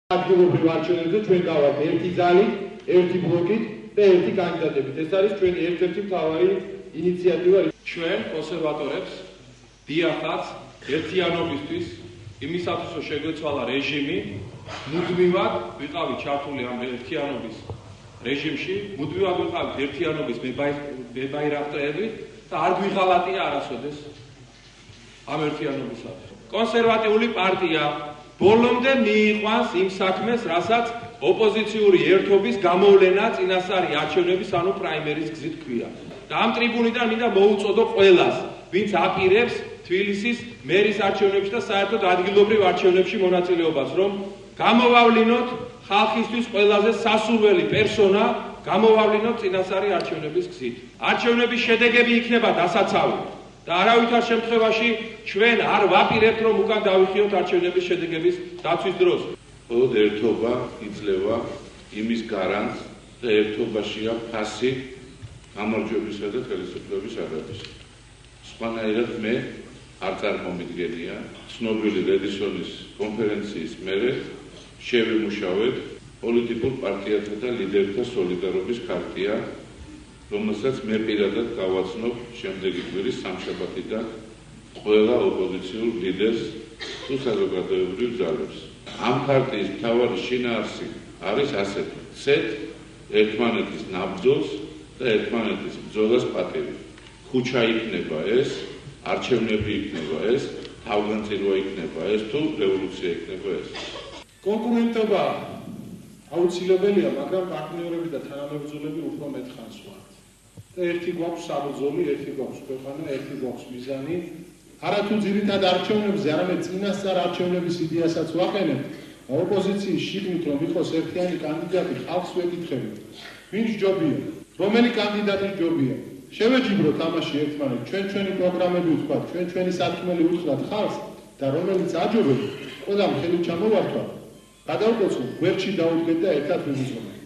ადგილობრივ არჩევნებზე ჩვენ გავართ ერთი ძალით, ერთი ბლოკით და ერთი კანდიდატებით. ეს არის ჩვენი ერთ-ერთი მთავარი ინიციატივა. ჩვენ კონსერვატორებს დიახაც ერთიანობისთვის, იმისათვის რომ შეგვეცვალა რეჟიმი, მუდმივად ვიყავით ჩართული ამ ერთიანობის რეჟიმში, მუდმივად ვიყავით ერთიანობის მებაირაღწეები და არ გვიღალატია არასოდეს ამ ერთიანობისათვის. კონსერვატიული პარტია ბოლომდე მიიყვანს იმ საქმეს, რასაც ოპოზიციური ერთობის გამოვლენა წინასწარი არჩევნების, ანუ პრაიმერის გზით ქვია. და ამ ტრიბუნიდან მინდა მოუწოდო ყველას, ვინც აპირებს თბილისის მერის არჩევნებში და საერთოდ ადგილობრივ არჩევნებში მონაწილეობას, რომ გამოვავლინოთ ხალხისთვის ყველაზე სასურველი პერსონა, გამოვავლინოთ წინასწარი არჩევნების გზით. არჩევნების შედეგები იქნება დასაცავი. და არავითარ შემთხვევაში ჩვენ არ ვაპირებთ, რომ უკან დავიხიოთ არჩევნების შედეგების დაცვის დროს. მხოლოდ ერთობა იძლევა იმის გარანტს და ერთობაშია ფასი გამარჯვებისა და ხელისუფლების აღების. სხვანაირად მე არ წარმომიდგენია ცნობილი რედისონის კონფერენციის მერე შევიმუშავეთ პოლიტიკურ პარტიათა და ლიდერთა სოლიდარობის ქარტია, რომელსაც მე პირადად გავაცნობ შემდეგი კვირის სამშაბათიდან ყველა ოპოზიციურ ლიდერს თუ საზოგადოებრივ ძალებს. ამ ქარტიის მთავარი შინაარსი არის ასეთი: ცეთ ერთმანეთის ნაბრძოლს და ერთმანეთის ბრძოლას პატივი. ქუჩა იქნება ეს, არჩევნები იქნება ეს, თავგანწირვა იქნება ეს თუ რევოლუცია იქნება ეს. კონკურენტობა აუცილებელია, მაგრამ პარტნიორები და თანამებრძოლები უფრო მეტხანს ვართ. და ერთი გვაქვს საბრძოლი, ერთი გვაქვს ქვეყანა, ერთი გვაქვს მიზანი. არა თუ ძირითად არჩევნებზე, არამედ წინასწარ არჩევნების იდეასაც ვაყენებთ, ოპოზიციის შიგნით რომ იყოს ერთიანი კანდიდატი, ხალხს ვეკითხებით, ვინც ჯობია, რომელი კანდიდატი ჯობია. შევეჯიბროთ ამაში ერთმანეთს, ჩვენი პროგრამები ვთქვათ, ჩვენი სათქმელი ვუთხრათ ხალხს და რომელიც აჯობებს, ყველამ ხელი ჩამოვართვა, გადავკოცოთ, გვერდში დაუდგეთ და ერთად ვიზრუნოთ.